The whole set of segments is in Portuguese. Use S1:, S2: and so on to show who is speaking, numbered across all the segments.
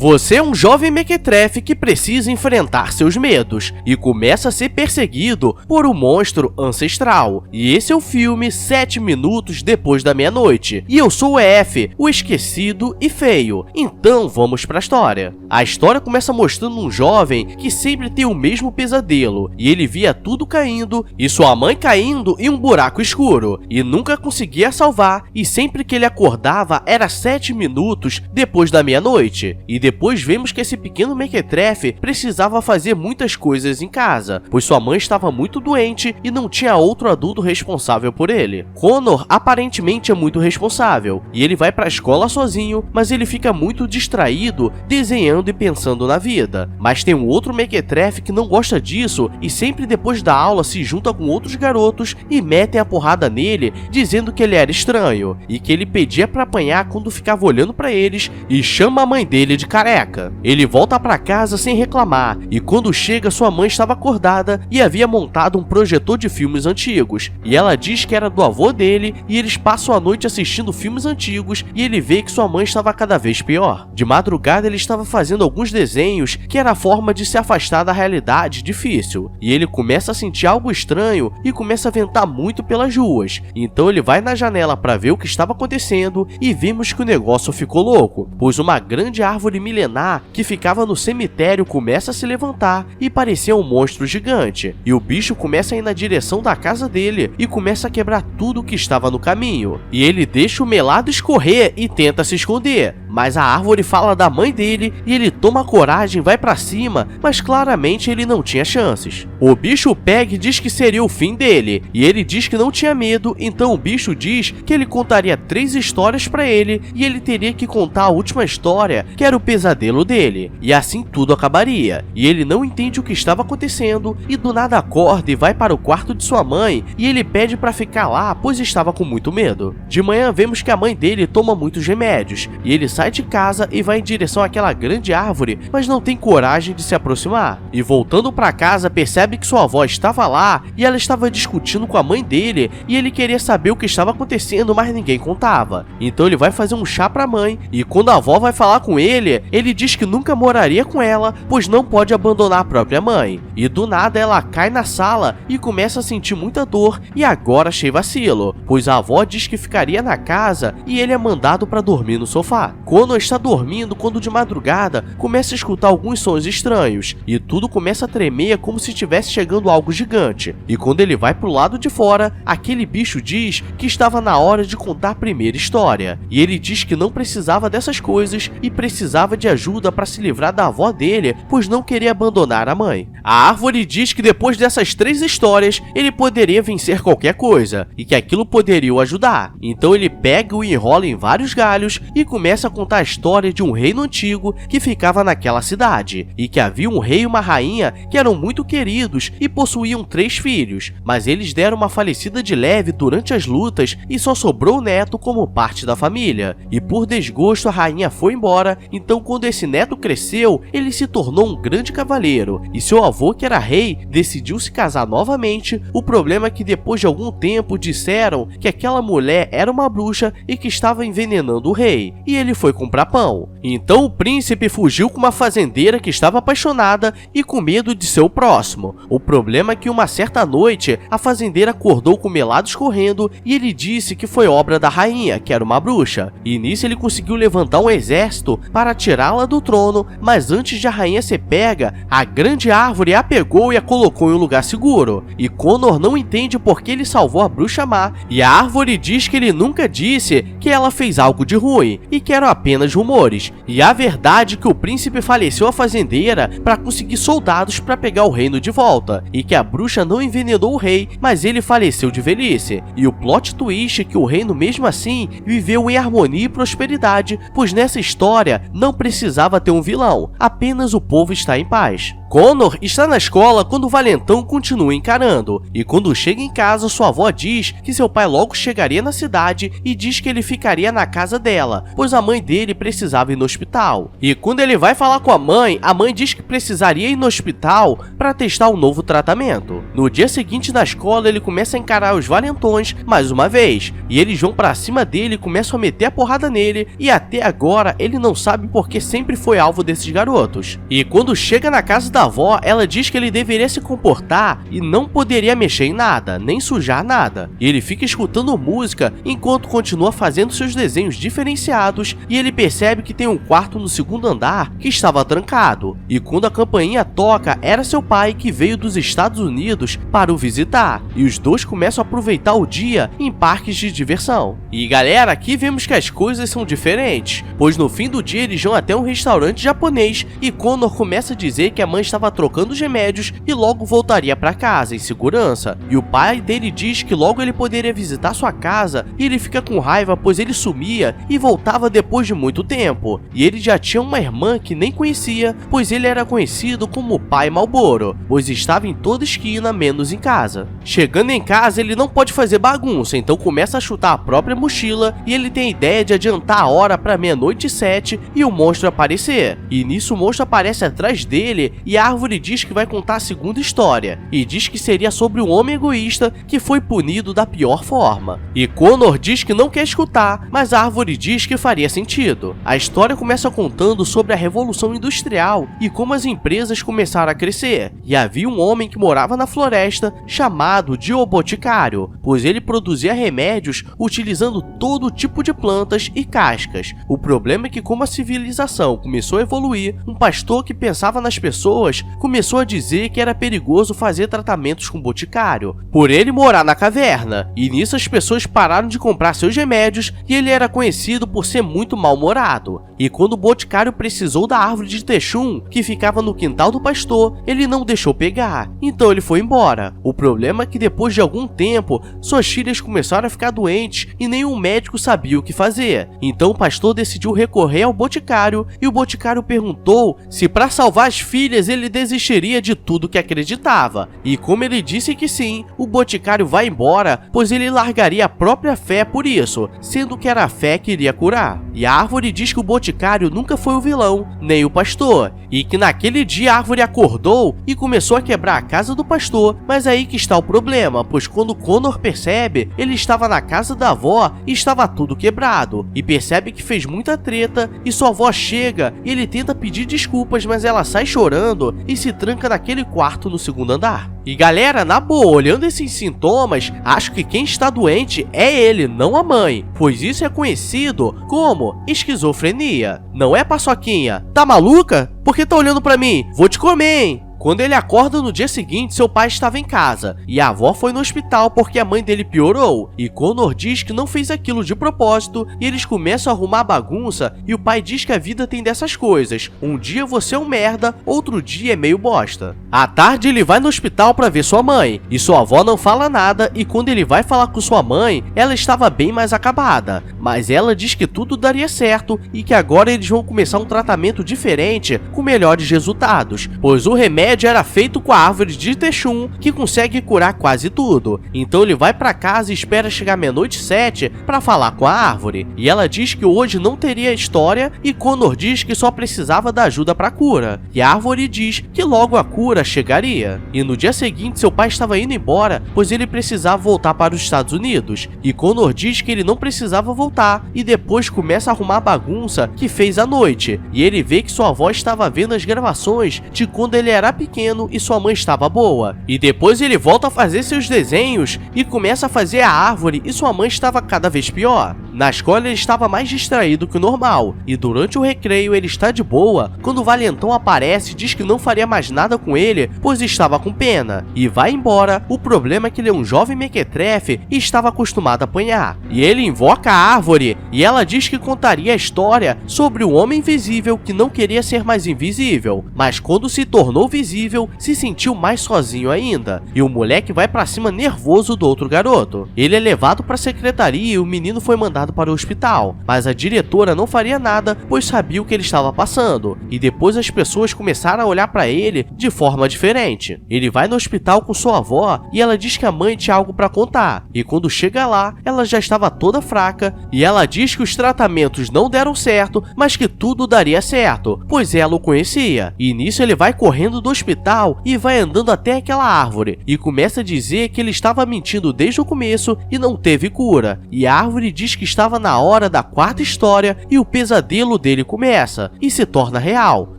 S1: Você é um jovem mequetrefe que precisa enfrentar seus medos e começa a ser perseguido por um monstro ancestral. E esse é o filme 7 minutos depois da meia-noite. E eu sou o F, o esquecido e feio. Então vamos pra história. A história começa mostrando um jovem que sempre tem o mesmo pesadelo. E ele via tudo caindo, e sua mãe caindo em um buraco escuro. E nunca conseguia salvar, e sempre que ele acordava era 7 minutos depois da meia-noite. E depois vemos que esse pequeno mequetrefe precisava fazer muitas coisas em casa, pois sua mãe estava muito doente e não tinha outro adulto responsável por ele. Connor aparentemente é muito responsável, e ele vai para a escola sozinho, mas ele fica muito distraído desenhando e pensando na vida. Mas tem um outro mequetrefe que não gosta disso e sempre depois da aula se junta com outros garotos e metem a porrada nele, dizendo que ele era estranho e que ele pedia para apanhar quando ficava olhando para eles, e chama a mãe dele de careca. Ele volta para casa sem reclamar, e quando chega sua mãe estava acordada e havia montado um projetor de filmes antigos, e ela diz que era do avô dele, e eles passam a noite assistindo filmes antigos, e ele vê que sua mãe estava cada vez pior. De madrugada ele estava fazendo alguns desenhos que era a forma de se afastar da realidade difícil, e ele começa a sentir algo estranho e começa a ventar muito pelas ruas. Então ele vai na janela para ver o que estava acontecendo, e vemos que o negócio ficou louco, pois uma grande árvore milenar que ficava no cemitério começa a se levantar e parecia um monstro gigante, e o bicho começa a ir na direção da casa dele e começa a quebrar tudo que estava no caminho, e ele deixa o melado escorrer e tenta se esconder, mas a árvore fala da mãe dele e ele toma coragem e vai pra cima, mas claramente ele não tinha chances. O bicho pega e diz que seria o fim dele, e ele diz que não tinha medo, então o bicho diz que ele contaria 3 histórias pra ele e ele teria que contar a última história, que era o pesadelo dele, e assim tudo acabaria. E ele não entende o que estava acontecendo e do nada acorda e vai para o quarto de sua mãe, e ele pede para ficar lá, pois estava com muito medo. De manhã vemos que a mãe dele toma muitos remédios, e ele sai de casa e vai em direção àquela grande árvore, mas não tem coragem de se aproximar. E voltando para casa percebe que sua avó estava lá e ela estava discutindo com a mãe dele, e ele queria saber o que estava acontecendo, mas ninguém contava. Então ele vai fazer um chá para a mãe, e quando a avó vai falar com ele diz que nunca moraria com ela, pois não pode abandonar a própria mãe. E do nada ela cai na sala e começa a sentir muita dor, e agora achei vacilo, pois a avó diz que ficaria na casa e ele é mandado para dormir no sofá. Connor está dormindo quando de madrugada começa a escutar alguns sons estranhos, e tudo começa a tremer como se estivesse chegando algo gigante. E quando ele vai pro lado de fora, aquele bicho diz que estava na hora de contar a primeira história, e ele diz que não precisava dessas coisas e precisava de ajuda para se livrar da avó dele, pois não queria abandonar a mãe. A árvore diz que depois dessas 3 histórias, ele poderia vencer qualquer coisa, e que aquilo poderia o ajudar. Então ele pega e o enrola em vários galhos e começa a contar a história de um reino antigo que ficava naquela cidade, e que havia um rei e uma rainha que eram muito queridos e possuíam 3 filhos, mas eles deram uma falecida de leve durante as lutas e só sobrou o neto como parte da família. E por desgosto a rainha foi embora, então quando esse neto cresceu, ele se tornou um grande cavaleiro, e seu avô, que era rei, decidiu se casar novamente. O problema é que depois de algum tempo disseram que aquela mulher era uma bruxa e que estava envenenando o rei, e ele foi comprar pão. Então o príncipe fugiu com uma fazendeira que estava apaixonada e com medo de ser o próximo. O problema é que uma certa noite, a fazendeira acordou com melados correndo e ele disse que foi obra da rainha, que era uma bruxa, e nisso ele conseguiu levantar um exército para tirá-la do trono, mas antes de a rainha ser pega, a grande árvore a pegou e a colocou em um lugar seguro. E Connor não entende por que ele salvou a bruxa má, e a árvore diz que ele nunca disse que ela fez algo de ruim, e que eram apenas rumores. E a verdade é que o príncipe faleceu a fazendeira para conseguir soldados para pegar o reino de volta, e que a bruxa não envenenou o rei, mas ele faleceu de velhice. E o plot twist é que o reino mesmo assim viveu em harmonia e prosperidade, pois nessa história não precisava ter um vilão, apenas o povo está em paz. Connor está na escola quando o valentão continua encarando, e quando chega em casa, sua avó diz que seu pai logo chegaria na cidade e diz que ele ficaria na casa dela, pois a mãe dele precisava ir no hospital. E quando ele vai falar com a mãe diz que precisaria ir no hospital para testar um novo tratamento. No dia seguinte na escola, ele começa a encarar os valentões mais uma vez, e eles vão pra cima dele e começam a meter a porrada nele, e até agora ele não sabe porque sempre foi alvo desses garotos. E quando chega na casa da avó, ela diz que ele deveria se comportar e não poderia mexer em nada, nem sujar nada. E ele fica escutando música enquanto continua fazendo seus desenhos diferenciados, e ele percebe que tem um quarto no segundo andar que estava trancado. E quando a campainha toca, era seu pai que veio dos Estados Unidos para o visitar. E os dois começam a aproveitar o dia em parques de diversão. E galera, aqui vemos que as coisas são diferentes, pois no fim do dia eles vão até um restaurante japonês e Connor começa a dizer que a mãe estava trocando os remédios e logo voltaria para casa em segurança. E o pai dele diz que logo ele poderia visitar sua casa, e ele fica com raiva pois ele sumia e voltava depois de muito tempo. E ele já tinha uma irmã que nem conhecia, pois ele era conhecido como o pai Marlboro, pois estava em toda esquina menos em casa. Chegando em casa, ele não pode fazer bagunça, então começa a chutar a própria mochila, e ele tem a ideia de adiantar a hora para 00:07 e o monstro aparecer. E nisso o monstro aparece atrás dele e a árvore diz que vai contar a segunda história, e diz que seria sobre um homem egoísta que foi punido da pior forma. E Connor diz que não quer escutar, mas a árvore diz que faria sentido. A história começa contando sobre a Revolução Industrial e como as empresas começaram a crescer, e havia um homem que morava na floresta chamado de O Boticário, pois ele produzia remédios utilizando todo tipo de plantas e cascas. O problema é que como a civilização começou a evoluir, um pastor que pensava nas pessoas começou a dizer que era perigoso fazer tratamentos com o boticário, por ele morar na caverna, e nisso as pessoas pararam de comprar seus remédios e ele era conhecido por ser muito mal-humorado. E quando o boticário precisou da árvore de Texum, que ficava no quintal do pastor, ele não deixou pegar, então ele foi embora. O problema é que depois de algum tempo, suas filhas começaram a ficar doentes e nenhum médico sabia o que fazer. Então o pastor decidiu recorrer ao boticário, e o boticário perguntou se para salvar as filhas ele desistiria de tudo que acreditava. E como ele disse que sim, o boticário vai embora, pois ele largaria a própria fé por isso, sendo que era a fé que iria curar. E a árvore diz que o boticário nunca foi o vilão, nem o pastor, e que naquele dia a árvore acordou e começou a quebrar a casa do pastor. Mas aí que está o problema, pois quando Connor percebe, ele estava na casa da avó e estava tudo quebrado, e percebe que fez muita treta, e sua avó chega e ele tenta pedir desculpas, mas ela sai chorando e se tranca naquele quarto no segundo andar. E galera, na boa, olhando esses sintomas, acho que quem está doente é ele, não a mãe, pois isso é conhecido como esquizofrenia. Não é, Paçoquinha? Tá maluca? Por que tá olhando pra mim? Vou te comer, hein? Quando ele acorda no dia seguinte, seu pai estava em casa, e a avó foi no hospital porque a mãe dele piorou, e Connor diz que não fez aquilo de propósito, e eles começam a arrumar bagunça, e o pai diz que a vida tem dessas coisas, um dia você é um merda, outro dia é meio bosta. À tarde ele vai no hospital para ver sua mãe, e sua avó não fala nada, e quando ele vai falar com sua mãe, ela estava bem mais acabada, mas ela diz que tudo daria certo, e que agora eles vão começar um tratamento diferente, com melhores resultados, pois o remédio era feito com a árvore de Texum, que consegue curar quase tudo. Então ele vai para casa e espera chegar 00:07 para falar com a árvore. E ela diz que hoje não teria história, e Connor diz que só precisava da ajuda para a cura. E a árvore diz que logo a cura chegaria. E no dia seguinte seu pai estava indo embora, pois ele precisava voltar para os Estados Unidos. E Connor diz que ele não precisava voltar, e depois começa a arrumar a bagunça que fez à noite. E ele vê que sua avó estava vendo as gravações de quando ele era pequeno e sua mãe estava boa. E depois ele volta a fazer seus desenhos e começa a fazer a árvore, e sua mãe estava cada vez pior. Na escola ele estava mais distraído que o normal, e durante o recreio ele está de boa quando o valentão aparece e diz que não faria mais nada com ele, pois estava com pena, e vai embora. O problema é que ele é um jovem mequetrefe e estava acostumado a apanhar. E ele invoca a árvore, e ela diz que contaria a história sobre o homem invisível que não queria ser mais invisível, mas quando se tornou visível, se sentiu mais sozinho ainda, e o moleque vai pra cima nervoso do outro garoto. Ele é levado pra secretaria e o menino foi mandado levado para o hospital, mas a diretora não faria nada, pois sabia o que ele estava passando, e depois as pessoas começaram a olhar para ele de forma diferente. Ele vai no hospital com sua avó e ela diz que a mãe tinha algo para contar, e quando chega lá, ela já estava toda fraca, e ela diz que os tratamentos não deram certo, mas que tudo daria certo, pois ela o conhecia. E nisso ele vai correndo do hospital e vai andando até aquela árvore, e começa a dizer que ele estava mentindo desde o começo e não teve cura. E a árvore diz que estava na hora da quarta história e o pesadelo dele começa e se torna real,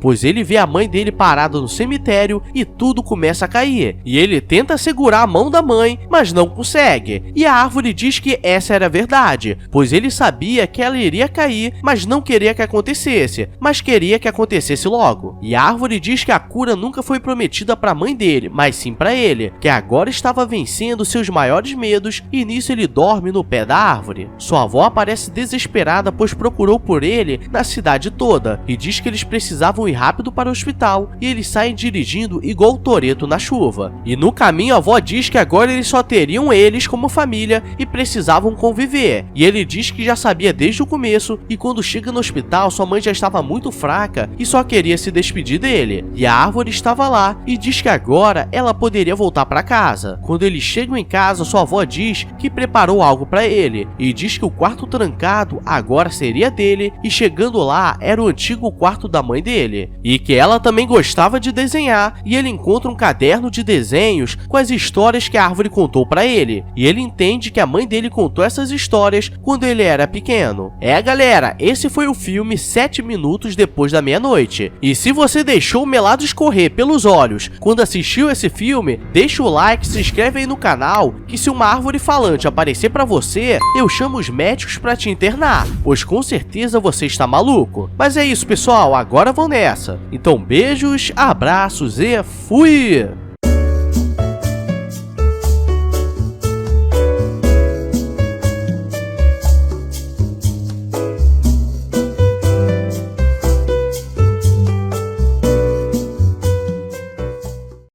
S1: pois ele vê a mãe dele parada no cemitério e tudo começa a cair. E ele tenta segurar a mão da mãe, mas não consegue. E a árvore diz que essa era a verdade, pois ele sabia que ela iria cair, mas não queria que acontecesse, mas queria que acontecesse logo. E a árvore diz que a cura nunca foi prometida para a mãe dele, mas sim para ele, que agora estava vencendo seus maiores medos, e nisso ele dorme no pé da árvore. Sua avó aparece desesperada, pois procurou por ele na cidade toda, e diz que eles precisavam ir rápido para o hospital, e eles saem dirigindo igual o Toretto na chuva. E no caminho a avó diz que agora eles só teriam eles como família e precisavam conviver, e ele diz que já sabia desde o começo, e quando chega no hospital sua mãe já estava muito fraca e só queria se despedir dele. E a árvore estava lá e diz que agora ela poderia voltar para casa. Quando eles chegam em casa, sua avó diz que preparou algo para ele, e diz que o quarto trancado agora seria dele, e chegando lá era o antigo quarto da mãe dele, e que ela também gostava de desenhar, e ele encontra um caderno de desenhos com as histórias que a árvore contou para ele, e ele entende que a mãe dele contou essas histórias quando ele era pequeno. Galera, esse foi o filme 7 minutos depois da meia-noite, e se você deixou o melado escorrer pelos olhos quando assistiu esse filme, deixa o like, se inscreve aí no canal, que se uma árvore falante aparecer pra você, eu chamo os médicos pra te internar, pois com certeza você está maluco. Mas é isso pessoal, agora vão nessa. Então beijos, abraços e fui!